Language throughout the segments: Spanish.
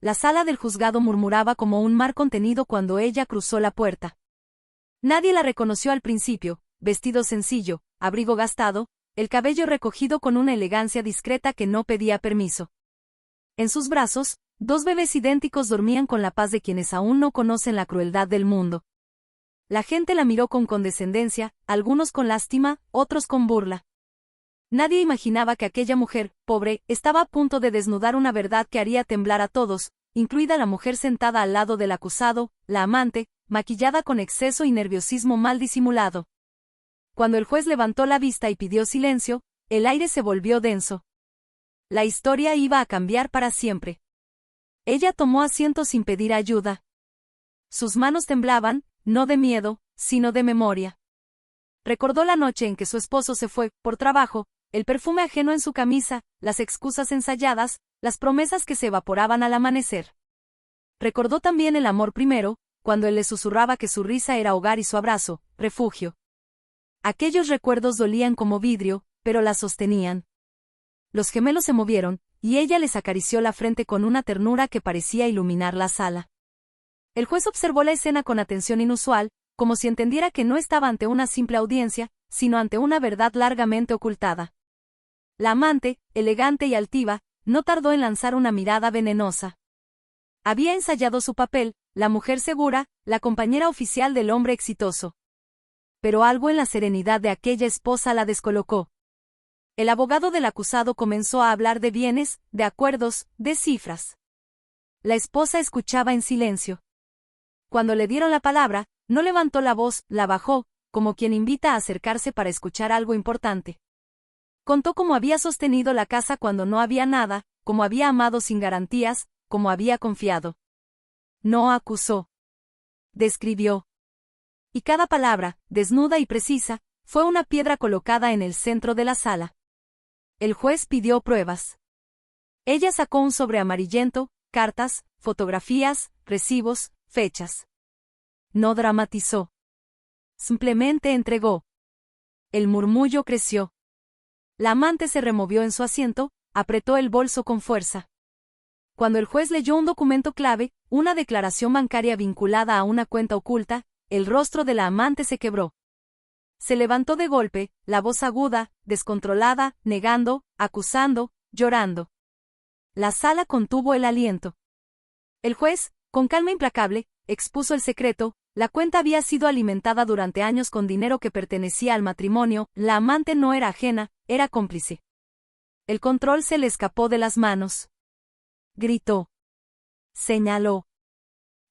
La sala del juzgado murmuraba como un mar contenido cuando ella cruzó la puerta. Nadie la reconoció al principio, vestido sencillo, abrigo gastado, el cabello recogido con una elegancia discreta que no pedía permiso. En sus brazos, 2 bebés idénticos dormían con la paz de quienes aún no conocen la crueldad del mundo. La gente la miró con condescendencia, algunos con lástima, otros con burla. Nadie imaginaba que aquella mujer, pobre, estaba a punto de desnudar una verdad que haría temblar a todos, incluida la mujer sentada al lado del acusado, la amante, maquillada con exceso y nerviosismo mal disimulado. Cuando el juez levantó la vista y pidió silencio, el aire se volvió denso. La historia iba a cambiar para siempre. Ella tomó asiento sin pedir ayuda. Sus manos temblaban, no de miedo, sino de memoria. Recordó la noche en que su esposo se fue, por trabajo, el perfume ajeno en su camisa, las excusas ensayadas, las promesas que se evaporaban al amanecer. Recordó también el amor primero, cuando él le susurraba que su risa era hogar y su abrazo, refugio. Aquellos recuerdos dolían como vidrio, pero la sostenían. Los gemelos se movieron, y ella les acarició la frente con una ternura que parecía iluminar la sala. El juez observó la escena con atención inusual, como si entendiera que no estaba ante una simple audiencia, sino ante una verdad largamente ocultada. La amante, elegante y altiva, no tardó en lanzar una mirada venenosa. Había ensayado su papel, la mujer segura, la compañera oficial del hombre exitoso. Pero algo en la serenidad de aquella esposa la descolocó. El abogado del acusado comenzó a hablar de bienes, de acuerdos, de cifras. La esposa escuchaba en silencio. Cuando le dieron la palabra, no levantó la voz, la bajó, como quien invita a acercarse para escuchar algo importante. Contó cómo había sostenido la casa cuando no había nada, cómo había amado sin garantías, cómo había confiado. No acusó. Describió. Y cada palabra, desnuda y precisa, fue una piedra colocada en el centro de la sala. El juez pidió pruebas. Ella sacó un sobre amarillento, cartas, fotografías, recibos, fechas. No dramatizó. Simplemente entregó. El murmullo creció. La amante se removió en su asiento, apretó el bolso con fuerza. Cuando el juez leyó un documento clave, una declaración bancaria vinculada a una cuenta oculta, el rostro de la amante se quebró. Se levantó de golpe, la voz aguda, descontrolada, negando, acusando, llorando. La sala contuvo el aliento. El juez, con calma implacable, expuso el secreto. La cuenta había sido alimentada durante años con dinero que pertenecía al matrimonio, la amante no era ajena, era cómplice. El control se le escapó de las manos. Gritó. Señaló.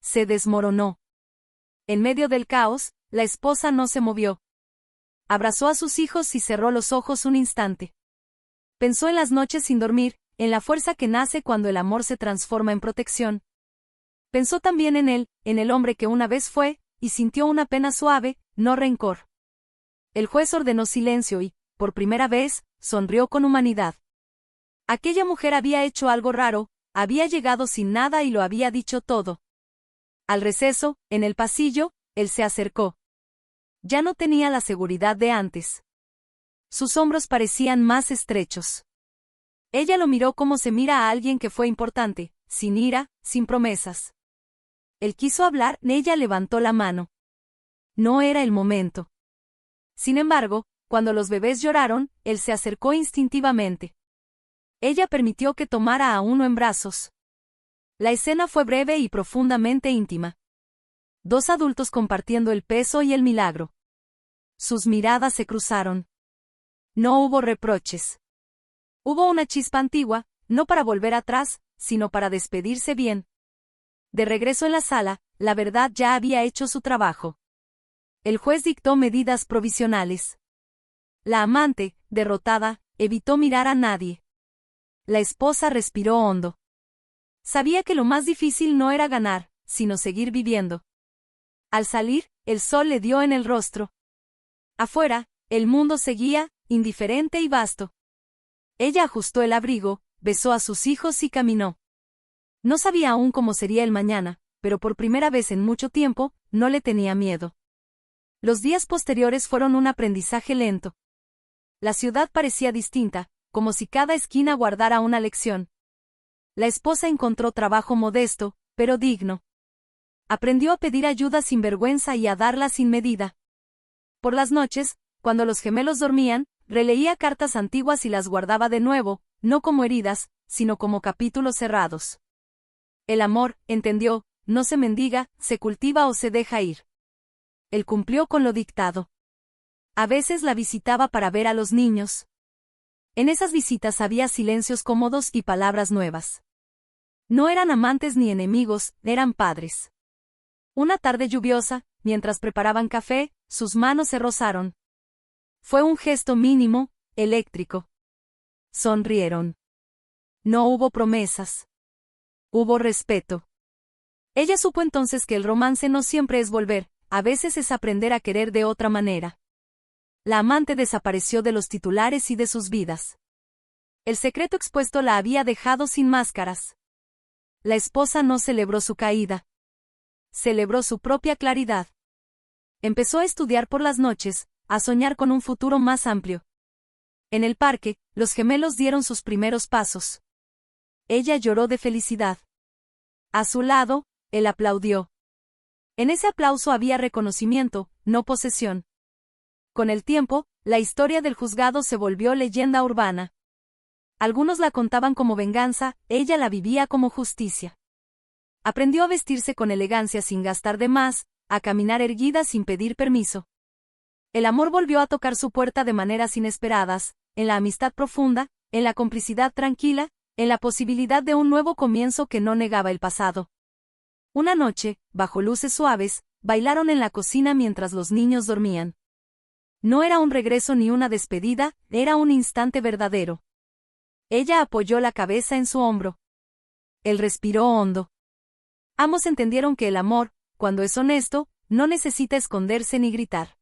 Se desmoronó. En medio del caos, la esposa no se movió. Abrazó a sus hijos y cerró los ojos un instante. Pensó en las noches sin dormir, en la fuerza que nace cuando el amor se transforma en protección. Pensó también en el hombre que una vez fue, y sintió una pena suave, no rencor. El juez ordenó silencio y, por primera vez, sonrió con humanidad. Aquella mujer había hecho algo raro, había llegado sin nada y lo había dicho todo. Al receso, en el pasillo, él se acercó. Ya no tenía la seguridad de antes. Sus hombros parecían más estrechos. Ella lo miró como se mira a alguien que fue importante, sin ira, sin promesas. Él quiso hablar, ella levantó la mano. No era el momento. Sin embargo, cuando los bebés lloraron, él se acercó instintivamente. Ella permitió que tomara a uno en brazos. La escena fue breve y profundamente íntima. 2 adultos compartiendo el peso y el milagro. Sus miradas se cruzaron. No hubo reproches. Hubo una chispa antigua, no para volver atrás, sino para despedirse bien. De regreso en la sala, la verdad ya había hecho su trabajo. El juez dictó medidas provisionales. La amante, derrotada, evitó mirar a nadie. La esposa respiró hondo. Sabía que lo más difícil no era ganar, sino seguir viviendo. Al salir, el sol le dio en el rostro. Afuera, el mundo seguía, indiferente y vasto. Ella ajustó el abrigo, besó a sus hijos y caminó. No sabía aún cómo sería el mañana, pero por primera vez en mucho tiempo, no le tenía miedo. Los días posteriores fueron un aprendizaje lento. La ciudad parecía distinta, como si cada esquina guardara una lección. La esposa encontró trabajo modesto, pero digno. Aprendió a pedir ayuda sin vergüenza y a darla sin medida. Por las noches, cuando los gemelos dormían, releía cartas antiguas y las guardaba de nuevo, no como heridas, sino como capítulos cerrados. El amor, entendió, no se mendiga, se cultiva o se deja ir. Él cumplió con lo dictado. A veces la visitaba para ver a los niños. En esas visitas había silencios cómodos y palabras nuevas. No eran amantes ni enemigos, eran padres. Una tarde lluviosa, mientras preparaban café, sus manos se rozaron. Fue un gesto mínimo, eléctrico. Sonrieron. No hubo promesas. Hubo respeto. Ella supo entonces que el romance no siempre es volver, a veces es aprender a querer de otra manera. La amante desapareció de los titulares y de sus vidas. El secreto expuesto la había dejado sin máscaras. La esposa no celebró su caída. Celebró su propia claridad. Empezó a estudiar por las noches, a soñar con un futuro más amplio. En el parque, los gemelos dieron sus primeros pasos. Ella lloró de felicidad. A su lado, él aplaudió. En ese aplauso había reconocimiento, no posesión. Con el tiempo, la historia del juzgado se volvió leyenda urbana. Algunos la contaban como venganza, ella la vivía como justicia. Aprendió a vestirse con elegancia sin gastar de más, a caminar erguida sin pedir permiso. El amor volvió a tocar su puerta de maneras inesperadas, en la amistad profunda, en la complicidad tranquila, en la posibilidad de un nuevo comienzo que no negaba el pasado. Una noche, bajo luces suaves, bailaron en la cocina mientras los niños dormían. No era un regreso ni una despedida, era un instante verdadero. Ella apoyó la cabeza en su hombro. Él respiró hondo. Ambos entendieron que el amor, cuando es honesto, no necesita esconderse ni gritar.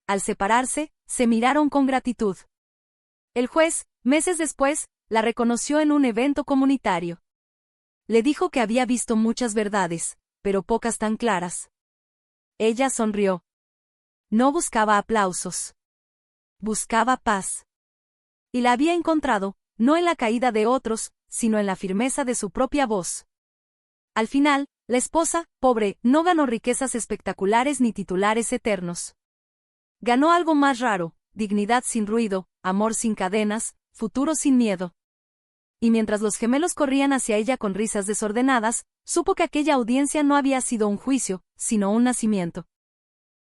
Al separarse, se miraron con gratitud. El juez, meses después, la reconoció en un evento comunitario. Le dijo que había visto muchas verdades, pero pocas tan claras. Ella sonrió. No buscaba aplausos. Buscaba paz. Y la había encontrado, no en la caída de otros, sino en la firmeza de su propia voz. Al final, la esposa, pobre, no ganó riquezas espectaculares ni titulares eternos. Ganó algo más raro, dignidad sin ruido, amor sin cadenas, futuro sin miedo. Y mientras los gemelos corrían hacia ella con risas desordenadas, supo que aquella audiencia no había sido un juicio, sino un nacimiento.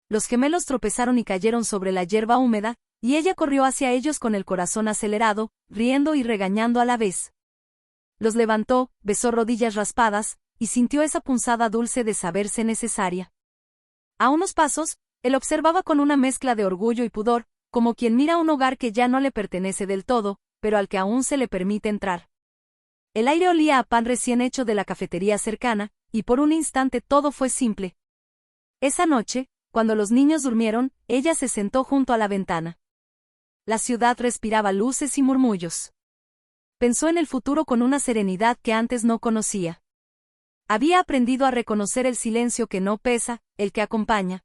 Los gemelos tropezaron y cayeron sobre la hierba húmeda, y ella corrió hacia ellos con el corazón acelerado, riendo y regañando a la vez. Los levantó, besó rodillas raspadas, y sintió esa punzada dulce de saberse necesaria. A unos pasos, él observaba con una mezcla de orgullo y pudor, como quien mira un hogar que ya no le pertenece del todo, pero al que aún se le permite entrar. El aire olía a pan recién hecho de la cafetería cercana, y por un instante todo fue simple. Esa noche, cuando los niños durmieron, ella se sentó junto a la ventana. La ciudad respiraba luces y murmullos. Pensó en el futuro con una serenidad que antes no conocía. Había aprendido a reconocer el silencio que no pesa, el que acompaña.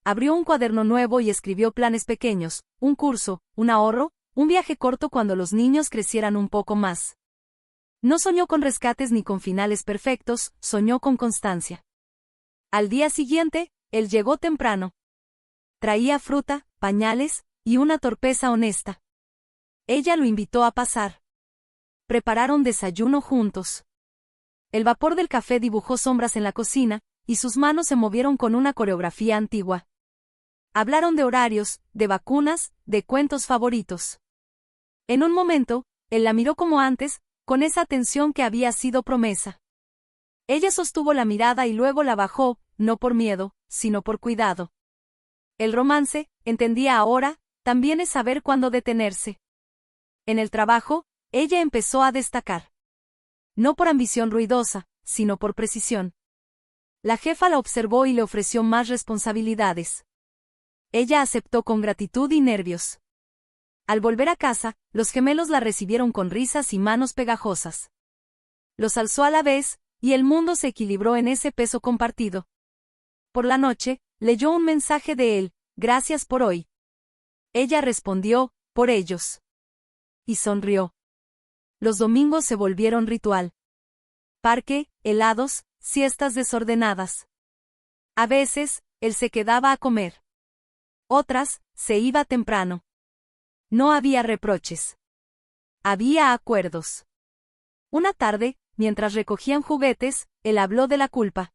Abrió un cuaderno nuevo y escribió planes pequeños, un curso, un ahorro, un viaje corto cuando los niños crecieran un poco más. No soñó con rescates ni con finales perfectos, soñó con constancia. Al día siguiente, él llegó temprano. Traía fruta, pañales, y una torpeza honesta. Ella lo invitó a pasar. Prepararon desayuno juntos. El vapor del café dibujó sombras en la cocina, y sus manos se movieron con una coreografía antigua. Hablaron de horarios, de vacunas, de cuentos favoritos. En un momento, él la miró como antes, con esa atención que había sido promesa. Ella sostuvo la mirada y luego la bajó, no por miedo, sino por cuidado. El romance, entendía ahora, también es saber cuándo detenerse. En el trabajo, ella empezó a destacar. No por ambición ruidosa, sino por precisión. La jefa la observó y le ofreció más responsabilidades. Ella aceptó con gratitud y nervios. Al volver a casa, los gemelos la recibieron con risas y manos pegajosas. Los alzó a la vez, y el mundo se equilibró en ese peso compartido. Por la noche, leyó un mensaje de él, gracias por hoy. Ella respondió, por ellos. Y sonrió. Los domingos se volvieron ritual. Parque, helados, siestas desordenadas. A veces, él se quedaba a comer. Otras, se iba temprano. No había reproches. Había acuerdos. Una tarde, mientras recogían juguetes, él habló de la culpa.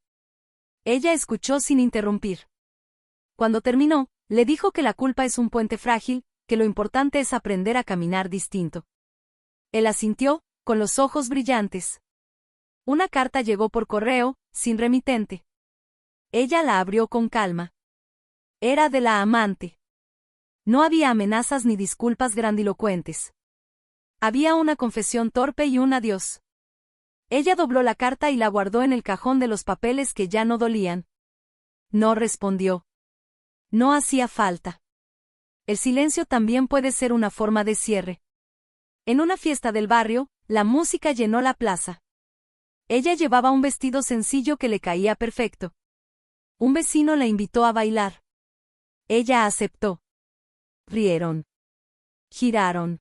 Ella escuchó sin interrumpir. Cuando terminó, le dijo que la culpa es un puente frágil, que lo importante es aprender a caminar distinto. Él asintió, con los ojos brillantes. Una carta llegó por correo, sin remitente. Ella la abrió con calma. Era de la amante. No había amenazas ni disculpas grandilocuentes. Había una confesión torpe y un adiós. Ella dobló la carta y la guardó en el cajón de los papeles que ya no dolían. No respondió. No hacía falta. El silencio también puede ser una forma de cierre. En una fiesta del barrio, la música llenó la plaza. Ella llevaba un vestido sencillo que le caía perfecto. Un vecino la invitó a bailar. Ella aceptó. Rieron. Giraron.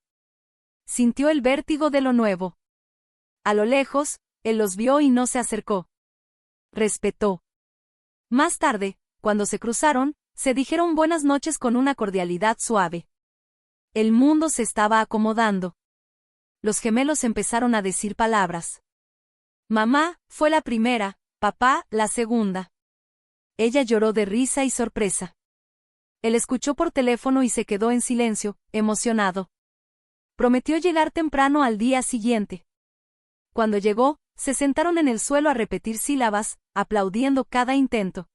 Sintió el vértigo de lo nuevo. A lo lejos, él los vio y no se acercó. Respetó. Más tarde, cuando se cruzaron, se dijeron buenas noches con una cordialidad suave. El mundo se estaba acomodando. Los gemelos empezaron a decir palabras. Mamá fue la primera, papá la segunda. Ella lloró de risa y sorpresa. Él escuchó por teléfono y se quedó en silencio, emocionado. Prometió llegar temprano al día siguiente. Cuando llegó, se sentaron en el suelo a repetir sílabas, aplaudiendo cada intento.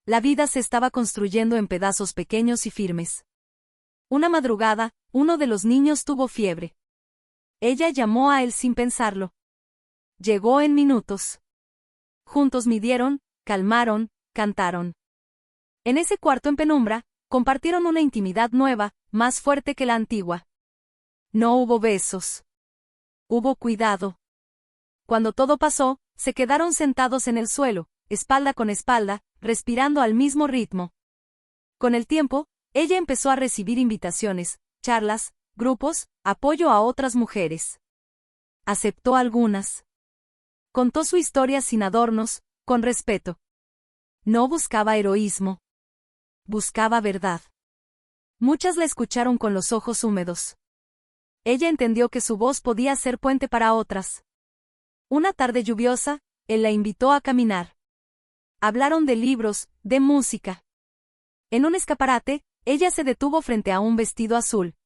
La vida se estaba construyendo en pedazos pequeños y firmes. Una madrugada, uno de los niños tuvo fiebre. Ella llamó a él sin pensarlo. Llegó en minutos. Juntos midieron, calmaron, cantaron. En ese cuarto en penumbra, compartieron una intimidad nueva, más fuerte que la antigua. No hubo besos. Hubo cuidado. Cuando todo pasó, se quedaron sentados en el suelo, espalda con espalda, respirando al mismo ritmo. Con el tiempo, ella empezó a recibir invitaciones, charlas, grupos, apoyo a otras mujeres. Aceptó algunas. Contó su historia sin adornos, con respeto. No buscaba heroísmo. Buscaba verdad. Muchas la escucharon con los ojos húmedos. Ella entendió que su voz podía ser puente para otras. Una tarde lluviosa, él la invitó a caminar. Hablaron de libros, de música. En un escaparate, ella se detuvo frente a un vestido azul.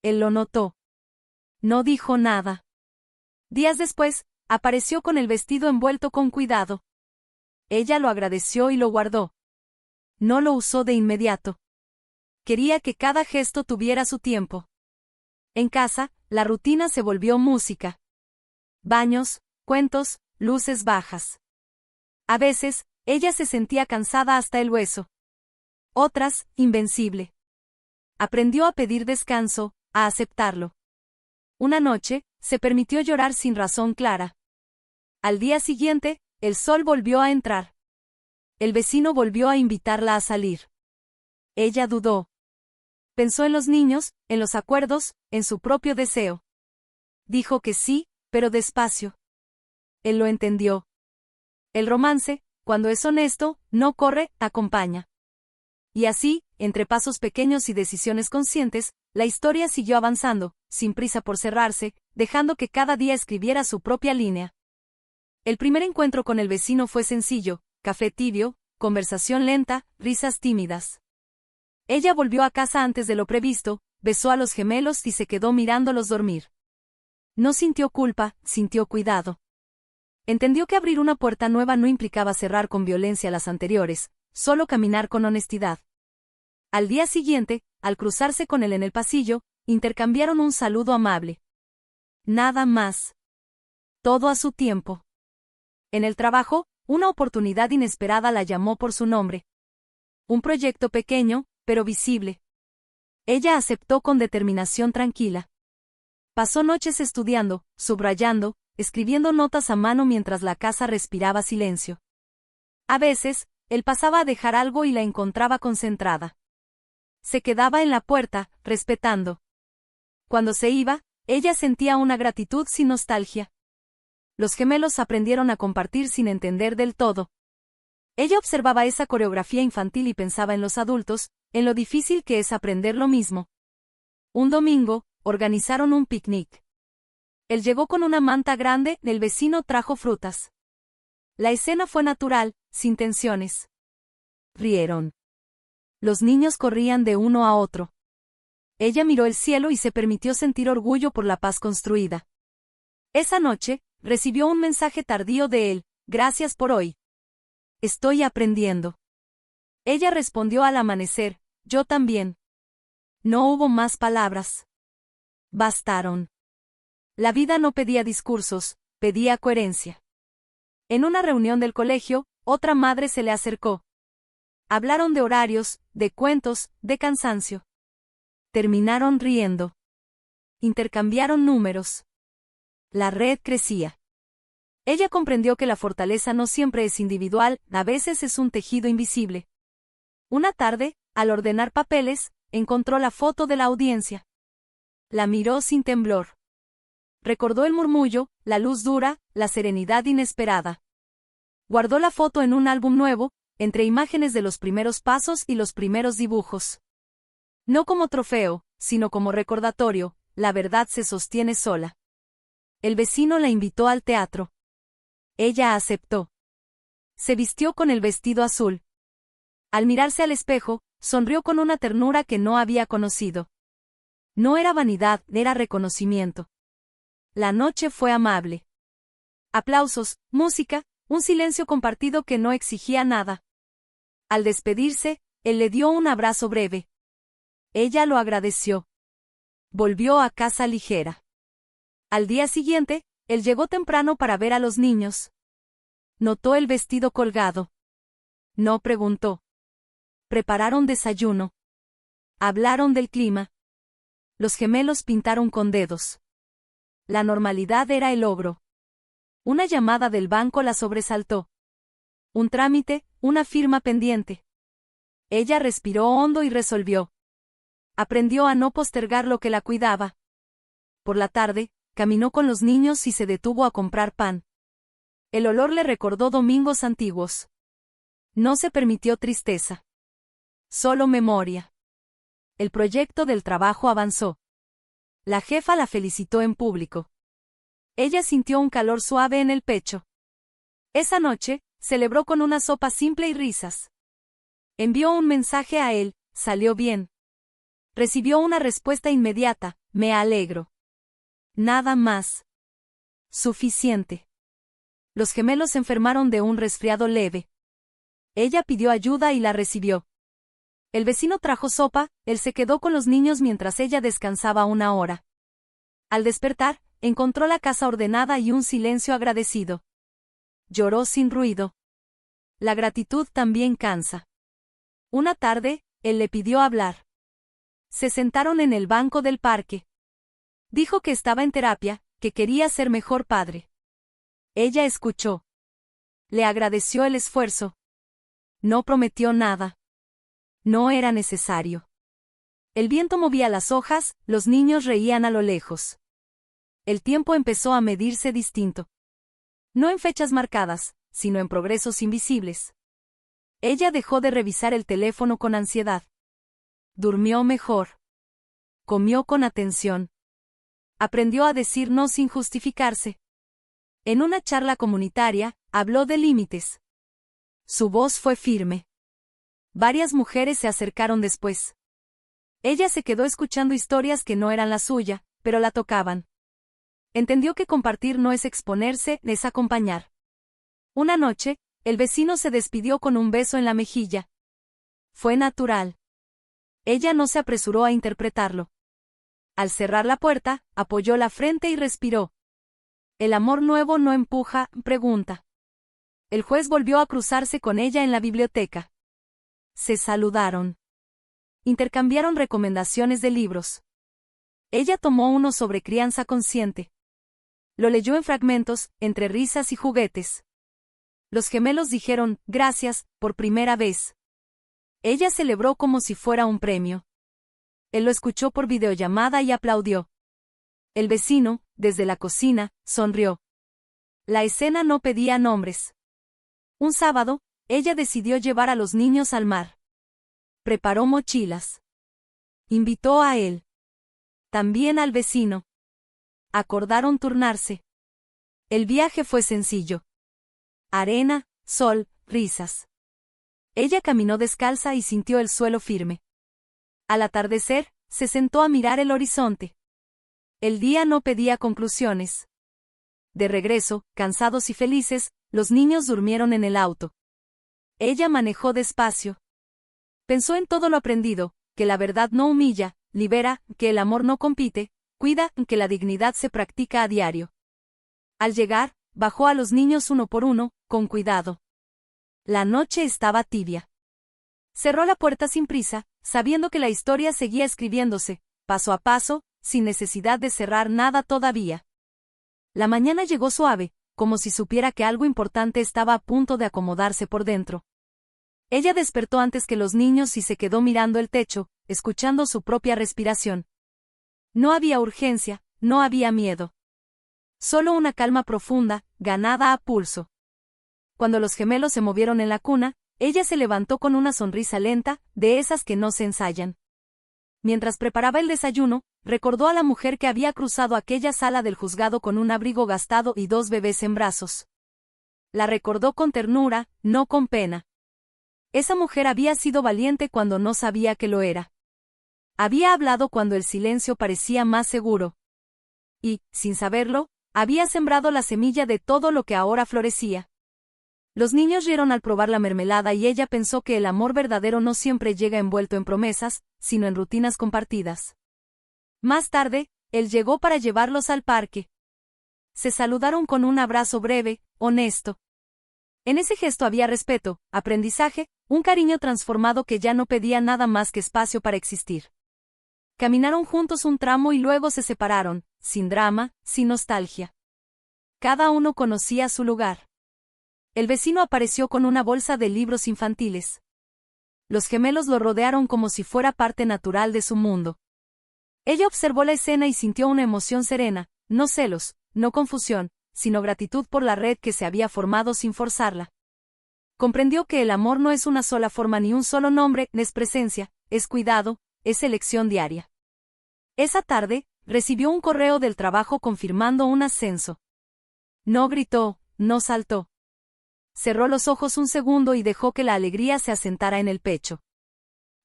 Él lo notó. No dijo nada. Días después, apareció con el vestido envuelto con cuidado. Ella lo agradeció y lo guardó. No lo usó de inmediato. Quería que cada gesto tuviera su tiempo. En casa, la rutina se volvió música. Baños, cuentos, luces bajas. A veces, ella se sentía cansada hasta el hueso. Otras, invencible. Aprendió a pedir descanso, a aceptarlo. Una noche, se permitió llorar sin razón clara. Al día siguiente, el sol volvió a entrar. El vecino volvió a invitarla a salir. Ella dudó. Pensó en los niños, en los acuerdos, en su propio deseo. Dijo que sí, pero despacio. Él lo entendió. El romance, cuando es honesto, no corre, acompaña. Y así, entre pasos pequeños y decisiones conscientes, la historia siguió avanzando, sin prisa por cerrarse, dejando que cada día escribiera su propia línea. El primer encuentro con el vecino fue sencillo, café tibio, conversación lenta, risas tímidas. Ella volvió a casa antes de lo previsto, besó a los gemelos y se quedó mirándolos dormir. No sintió culpa, sintió cuidado. Entendió que abrir una puerta nueva no implicaba cerrar con violencia las anteriores, solo caminar con honestidad. Al día siguiente, al cruzarse con él en el pasillo, intercambiaron un saludo amable. Nada más. Todo a su tiempo. En el trabajo, una oportunidad inesperada la llamó por su nombre. Un proyecto pequeño, pero visible. Ella aceptó con determinación tranquila. Pasó noches estudiando, subrayando, escribiendo notas a mano mientras la casa respiraba silencio. A veces, él pasaba a dejar algo y la encontraba concentrada. Se quedaba en la puerta, respetando. Cuando se iba, Ella sentía una gratitud sin nostalgia. Los gemelos aprendieron a compartir sin entender del todo. Ella observaba esa coreografía infantil y pensaba en los adultos, en lo difícil que es aprender lo mismo. Un domingo, organizaron un picnic. Él llegó con una manta grande, el vecino trajo frutas. La escena fue natural, sin tensiones. Rieron. Los niños corrían de uno a otro. Ella miró el cielo y se permitió sentir orgullo por la paz construida. Esa noche, recibió un mensaje tardío de él: gracias por hoy. Estoy aprendiendo. Ella respondió al amanecer: yo también. No hubo más palabras. Bastaron. La vida no pedía discursos, pedía coherencia. En una reunión del colegio, otra madre se le acercó. Hablaron de horarios, de cuentos, de cansancio. Terminaron riendo. Intercambiaron números. La red crecía. Ella comprendió que la fortaleza no siempre es individual, a veces es un tejido invisible. Una tarde, al ordenar papeles, encontró la foto de la audiencia. La miró sin temblor. Recordó el murmullo, la luz dura, la serenidad inesperada. Guardó la foto en un álbum nuevo, entre imágenes de los primeros pasos y los primeros dibujos. No como trofeo, sino como recordatorio, la verdad se sostiene sola. El vecino la invitó al teatro. Ella aceptó. Se vistió con el vestido azul. Al mirarse al espejo, sonrió con una ternura que no había conocido. No era vanidad, era reconocimiento. La noche fue amable. Aplausos, música, un silencio compartido que no exigía nada. Al despedirse, él le dio un abrazo breve. Ella lo agradeció. Volvió a casa ligera. Al día siguiente, él llegó temprano para ver a los niños. Notó el vestido colgado. No preguntó. Prepararon desayuno. Hablaron del clima. Los gemelos pintaron con dedos. La normalidad era el logro. Una llamada del banco la sobresaltó. Un trámite, una firma pendiente. Ella respiró hondo y resolvió. Aprendió a no postergar lo que la cuidaba. Por la tarde, caminó con los niños y se detuvo a comprar pan. El olor le recordó domingos antiguos. No se permitió tristeza. Solo memoria. El proyecto del trabajo avanzó. La jefa la felicitó en público. Ella sintió un calor suave en el pecho. Esa noche, celebró con una sopa simple y risas. Envió un mensaje a él: salió bien. Recibió una respuesta inmediata: me alegro. Nada más. Suficiente. Los gemelos se enfermaron de un resfriado leve. Ella pidió ayuda y la recibió. El vecino trajo sopa, él se quedó con los niños mientras ella descansaba una hora. Al despertar, encontró la casa ordenada y un silencio agradecido. Lloró sin ruido. La gratitud también cansa. Una tarde, él le pidió hablar. Se sentaron en el banco del parque. Dijo que estaba en terapia, que quería ser mejor padre. Ella escuchó. Le agradeció el esfuerzo. No prometió nada. No era necesario. El viento movía las hojas, los niños reían a lo lejos. El tiempo empezó a medirse distinto. No en fechas marcadas, sino en progresos invisibles. Ella dejó de revisar el teléfono con ansiedad. Durmió mejor. Comió con atención. Aprendió a decir no sin justificarse. En una charla comunitaria, habló de límites. Su voz fue firme. Varias mujeres se acercaron después. Ella se quedó escuchando historias que no eran la suya, pero la tocaban. Entendió que compartir no es exponerse, es acompañar. Una noche, el vecino se despidió con un beso en la mejilla. Fue natural. Ella no se apresuró a interpretarlo. Al cerrar la puerta, apoyó la frente y respiró. El amor nuevo no empuja, pregunta. El juez volvió a cruzarse con ella en la biblioteca. Se saludaron. Intercambiaron recomendaciones de libros. Ella tomó uno sobre crianza consciente. Lo leyó en fragmentos, entre risas y juguetes. Los gemelos dijeron, gracias, por primera vez. Ella celebró como si fuera un premio. Él lo escuchó por videollamada y aplaudió. El vecino, desde la cocina, sonrió. La escena no pedía nombres. Un sábado, ella decidió llevar a los niños al mar. Preparó mochilas. Invitó a él. También al vecino. Acordaron turnarse. El viaje fue sencillo. Arena, sol, risas. Ella caminó descalza y sintió el suelo firme. Al atardecer, se sentó a mirar el horizonte. El día no pedía conclusiones. De regreso, cansados y felices, los niños durmieron en el auto. Ella manejó despacio. Pensó en todo lo aprendido, que la verdad no humilla, libera, que el amor no compite, cuida, que la dignidad se practica a diario. Al llegar, bajó a los niños uno por uno, con cuidado. La noche estaba tibia. Cerró la puerta sin prisa, sabiendo que la historia seguía escribiéndose, paso a paso, sin necesidad de cerrar nada todavía. La mañana llegó suave, como si supiera que algo importante estaba a punto de acomodarse por dentro. Ella despertó antes que los niños y se quedó mirando el techo, escuchando su propia respiración. No había urgencia, no había miedo. Solo una calma profunda, ganada a pulso. Cuando los gemelos se movieron en la cuna, ella se levantó con una sonrisa lenta, de esas que no se ensayan. Mientras preparaba el desayuno, recordó a la mujer que había cruzado aquella sala del juzgado con un abrigo gastado y 2 bebés en brazos. La recordó con ternura, no con pena. Esa mujer había sido valiente cuando no sabía que lo era. Había hablado cuando el silencio parecía más seguro. Y, sin saberlo, había sembrado la semilla de todo lo que ahora florecía. Los niños rieron al probar la mermelada y ella pensó que el amor verdadero no siempre llega envuelto en promesas, sino en rutinas compartidas. Más tarde, él llegó para llevarlos al parque. Se saludaron con un abrazo breve, honesto. En ese gesto había respeto, aprendizaje, un cariño transformado que ya no pedía nada más que espacio para existir. Caminaron juntos un tramo y luego se separaron, sin drama, sin nostalgia. Cada uno conocía su lugar. El vecino apareció con una bolsa de libros infantiles. Los gemelos lo rodearon como si fuera parte natural de su mundo. Ella observó la escena y sintió una emoción serena, no celos, no confusión, sino gratitud por la red que se había formado sin forzarla. Comprendió que el amor no es una sola forma ni un solo nombre, es presencia, es cuidado, es elección diaria. Esa tarde, recibió un correo del trabajo confirmando un ascenso. No gritó, no saltó. Cerró los ojos un segundo y dejó que la alegría se asentara en el pecho.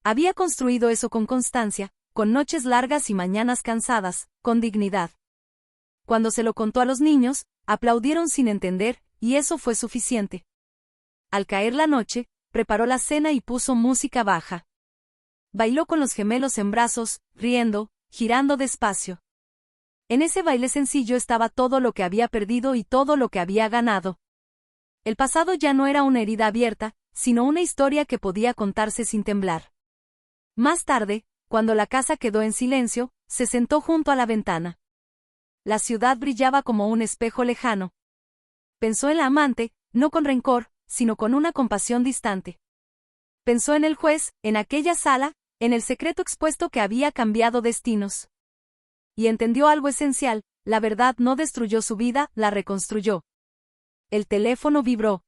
Había construido eso con constancia, con noches largas y mañanas cansadas, con dignidad. Cuando se lo contó a los niños, aplaudieron sin entender, y eso fue suficiente. Al caer la noche, preparó la cena y puso música baja. Bailó con los gemelos en brazos, riendo, girando despacio. En ese baile sencillo estaba todo lo que había perdido y todo lo que había ganado. El pasado ya no era una herida abierta, sino una historia que podía contarse sin temblar. Más tarde, cuando la casa quedó en silencio, se sentó junto a la ventana. La ciudad brillaba como un espejo lejano. Pensó en la amante, no con rencor, sino con una compasión distante. Pensó en el juez, en aquella sala, en el secreto expuesto que había cambiado destinos. Y entendió algo esencial: la verdad no destruyó su vida, la reconstruyó. El teléfono vibró.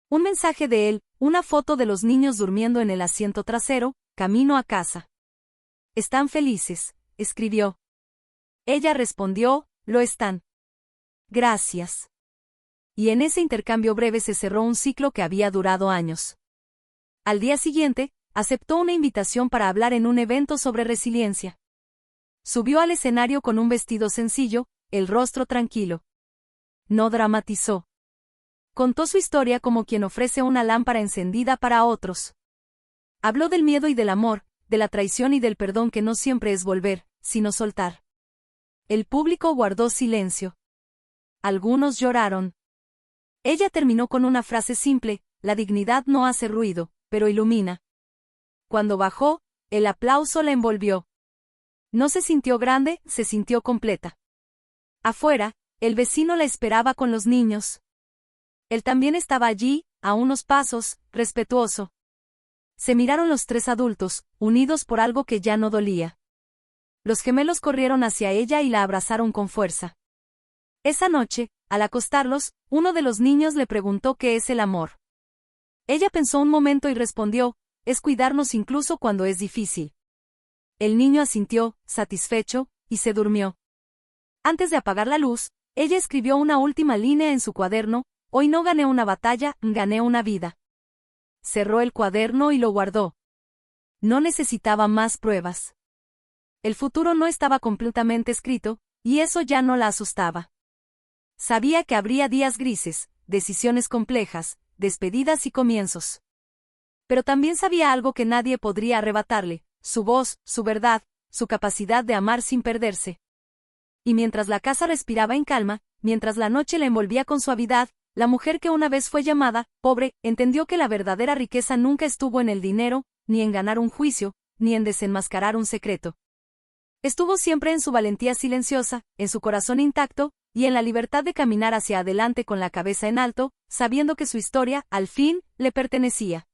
Un mensaje de él, una foto de los niños durmiendo en el asiento trasero, camino a casa. «Están felices», escribió. Ella respondió, «Lo están». «Gracias». Y en ese intercambio breve se cerró un ciclo que había durado años. Al día siguiente, aceptó una invitación para hablar en un evento sobre resiliencia. Subió al escenario con un vestido sencillo, el rostro tranquilo. No dramatizó. Contó su historia como quien ofrece una lámpara encendida para otros. Habló del miedo y del amor, de la traición y del perdón que no siempre es volver, sino soltar. El público guardó silencio. Algunos lloraron. Ella terminó con una frase simple: la dignidad no hace ruido, pero ilumina. Cuando bajó, el aplauso la envolvió. No se sintió grande, se sintió completa. Afuera, el vecino la esperaba con los niños. Él también estaba allí, a unos pasos, respetuoso. Se miraron los 3 adultos, unidos por algo que ya no dolía. Los gemelos corrieron hacia ella y la abrazaron con fuerza. Esa noche, al acostarlos, uno de los niños le preguntó qué es el amor. Ella pensó un momento y respondió, es cuidarnos incluso cuando es difícil. El niño asintió, satisfecho, y se durmió. Antes de apagar la luz, ella escribió una última línea en su cuaderno, hoy no gané una batalla, gané una vida. Cerró el cuaderno y lo guardó. No necesitaba más pruebas. El futuro no estaba completamente escrito, y eso ya no la asustaba. Sabía que habría días grises, decisiones complejas, despedidas y comienzos. Pero también sabía algo que nadie podría arrebatarle, su voz, su verdad, su capacidad de amar sin perderse. Y mientras la casa respiraba en calma, mientras la noche la envolvía con suavidad, la mujer que una vez fue llamada, pobre, entendió que la verdadera riqueza nunca estuvo en el dinero, ni en ganar un juicio, ni en desenmascarar un secreto. Estuvo siempre en su valentía silenciosa, en su corazón intacto, y en la libertad de caminar hacia adelante con la cabeza en alto, sabiendo que su historia, al fin, le pertenecía.